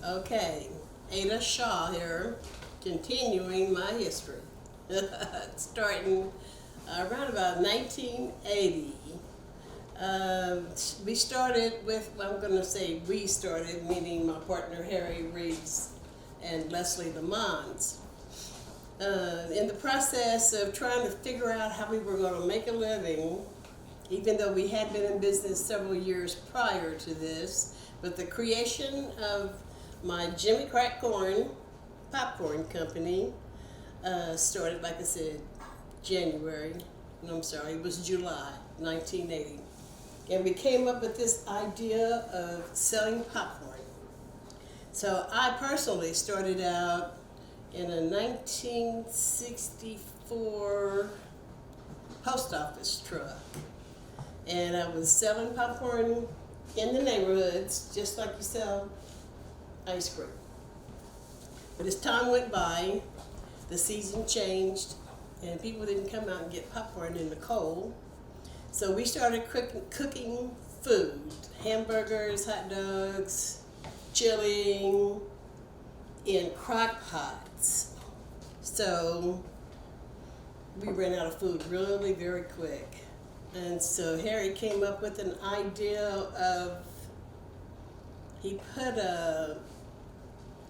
Okay, Ada Shaw here, continuing my history. Starting around about 1980. We started with, well, I'm going to say we started, meaning my partner Harry Reeves and Leslie Lamons. In the process of trying to figure out how we were going to make a living, even though we had been in business several years prior to this, with the creation of my Jimmy Crack Corn popcorn company, started, like I said, January, no, I'm sorry, it was July 1980. And we came up with this idea of selling popcorn. So I personally started out in a 1964 post office truck. And I was selling popcorn in the neighborhoods, just like you sell ice cream. But as time went by, the season changed, and people didn't come out and get popcorn in the cold. So we started cooking food, hamburgers, hot dogs, chili, in crock pots. So we ran out of food really very quick. And so Harry came up with an idea of, he put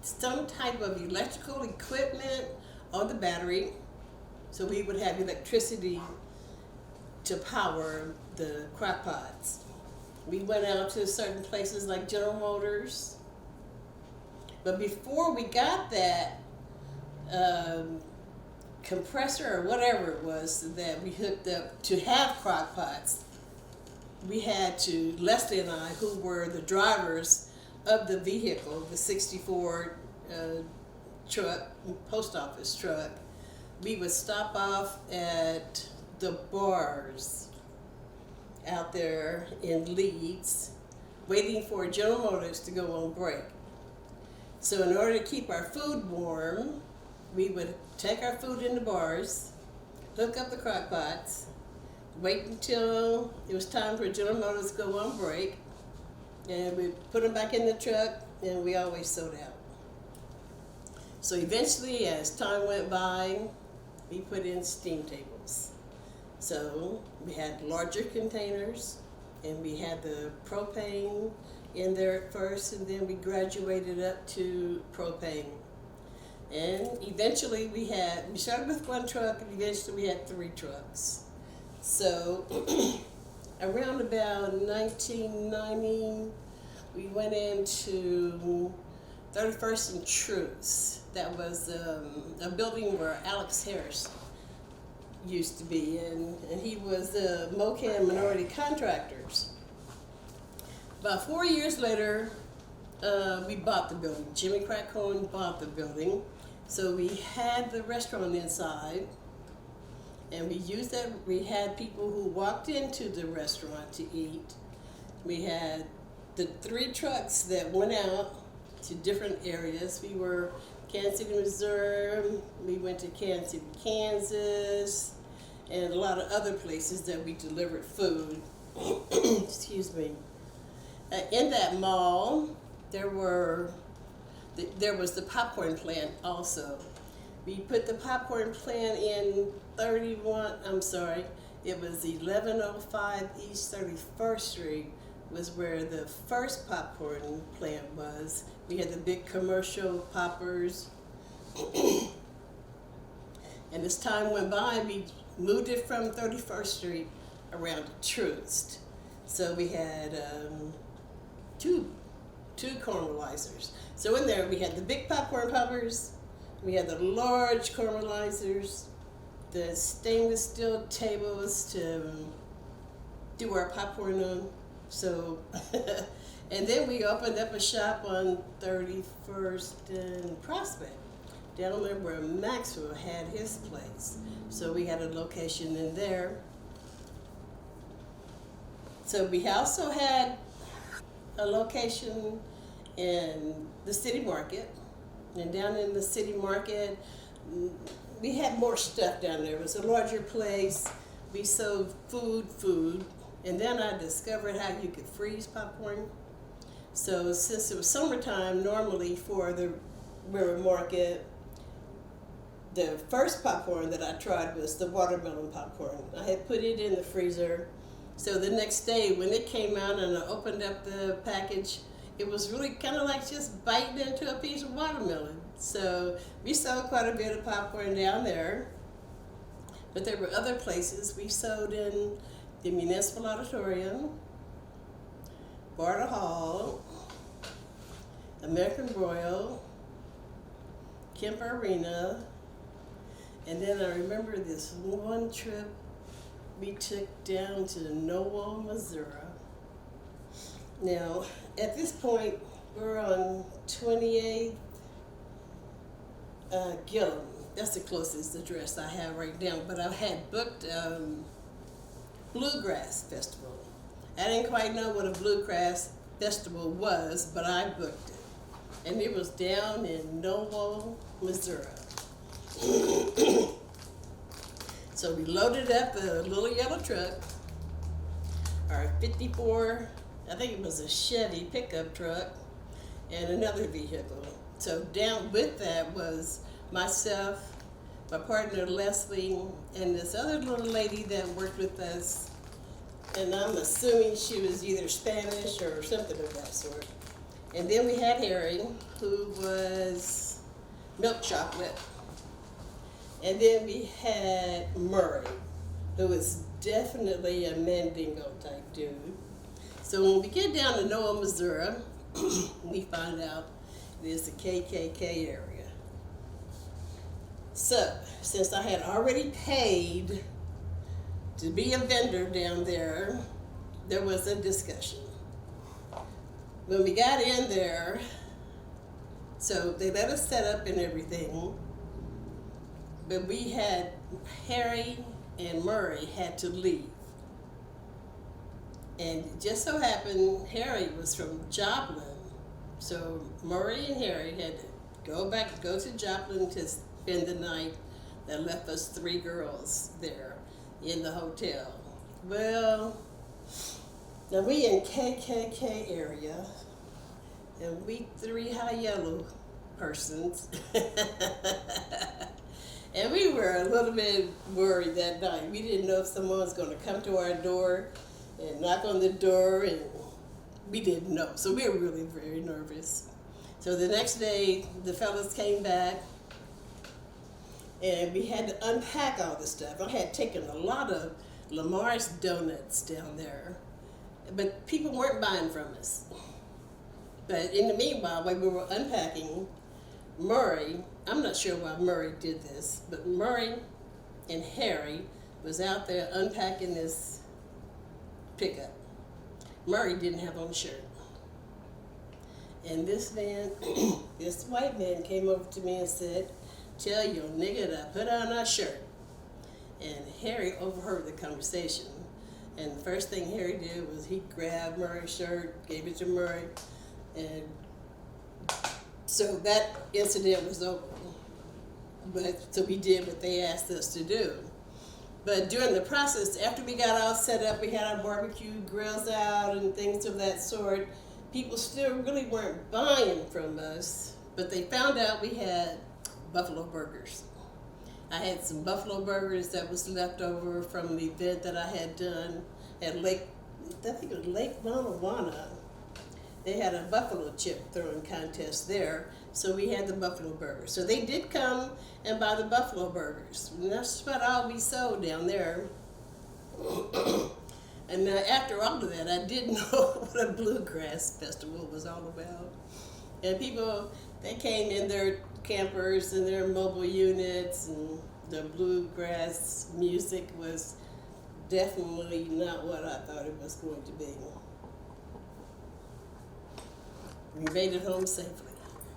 some type of electrical equipment on the battery, so we would have electricity to power the crock pots. We went out to certain places like General Motors, but before we got that compressor or whatever it was that we hooked up to have crock pots, we had to, Leslie and I, who were the drivers of the vehicle, the 64 truck, post office truck, we would stop off at the bars out there in Leeds, waiting for General Motors to go on break. So in order to keep our food warm, we would take our food in the bars, hook up the crock pots, wait until it was time for General Motors to go on break, and we put them back in the truck, and we always sold out. So eventually, as time went by, we put in steam tables. So we had larger containers, and we had the propane in there at first, and then we graduated up to propane. And eventually we started with one truck, and eventually we had 3 trucks. So around about 1990, we went into 31st and Truce. That was a building where Alex Harris used to be, and he was the MoCan Minority Contractors. About 4 years later, we bought the building. Jimmy Crack Corn bought the building. So we had the restaurant inside, and we used that. We had people who walked into the restaurant to eat. We had the 3 trucks that went out to different areas. We were Kansas City, Missouri. We went to Kansas City, Kansas, and a lot of other places that we delivered food. Excuse me. In that mall, there was the popcorn plant also. We put the popcorn plant in it was 1105 East 31st Street was where the first popcorn plant was. We had the big commercial poppers. And as time went by, we moved it from 31st Street around to Troost. So we had two caramelizers. So in there we had the big popcorn poppers, we had the large caramelizers, the stainless steel tables to do our popcorn on. So, and then we opened up a shop on 31st and Prospect, down there where Maxwell had his place. So we had a location in there. So we also had a location in the city market, and down in the city market we had more stuff down there. It was a larger place. We sold food, and then I discovered how you could freeze popcorn. So since it was summertime, normally for the river market, the first popcorn that I tried was the watermelon popcorn. I had put it in the freezer. So the next day when it came out and I opened up the package, it was really kind of like just biting into a piece of watermelon. So we sold quite a bit of popcorn down there. But there were other places. We sold in the Municipal Auditorium, Barter Hall, American Royal, Kemper Arena, and then I remember this one trip we took down to Noel, Missouri. Now, at this point, we're on 28th Gillum. That's the closest address I have right now, but I had booked Bluegrass Festival. I didn't quite know what a Bluegrass Festival was, but I booked it. And it was down in Noel, Missouri. So we loaded up a little yellow truck, our 54, I think it was a Chevy pickup truck, and another vehicle. So down with that was myself, my partner Leslie, and this other little lady that worked with us. And I'm assuming she was either Spanish or something of that sort. And then we had Harry, who was milk chocolate. And then we had Murray, who was definitely a Mandingo type dude. So when we get down to Noel, Missouri, we find out there's the KKK area. So, since I had already paid to be a vendor down there, there was a discussion. When we got in there, so they let us set up and everything, but we had, Harry and Murray had to leave. And it just so happened, Harry was from Joplin. So Murray and Harry had to go to Joplin to spend the night. That left us 3 girls there in the hotel. Well, now we in KKK area, and we 3 high yellow persons. And we were a little bit worried that night. We didn't know if someone was going to come to our door and knock on the door, and we didn't know. So we were really very nervous. So the next day, the fellas came back, and we had to unpack all the stuff. I had taken a lot of Lamar's donuts down there, but people weren't buying from us. But in the meanwhile, while we were unpacking, Murray, I'm not sure why Murray did this, but Murray and Harry was out there unpacking this pickup. Murray didn't have on a shirt. And this man, this white man came over to me and said, "Tell your nigga to put on a shirt." And Harry overheard the conversation. And the first thing Harry did was he grabbed Murray's shirt, gave it to Murray, and so that incident was over. But so we did what they asked us to do. But during the process, after we got all set up, we had our barbecue grills out and things of that sort. People still really weren't buying from us, but they found out we had buffalo burgers. I had some buffalo burgers that was left over from the event that I had done at Lake, I think it was Lake Manawana. They had a buffalo chip throwing contest there, so we had the buffalo burgers. So they did come and buy the buffalo burgers. And that's about all we sold down there. And after all of that, I didn't know what a bluegrass festival was all about. And people, they came in their campers and their mobile units, and the bluegrass music was definitely not what I thought it was going to be. We made it home safely.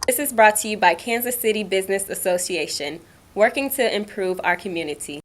This is brought to you by Kansas City Business Association, working to improve our community.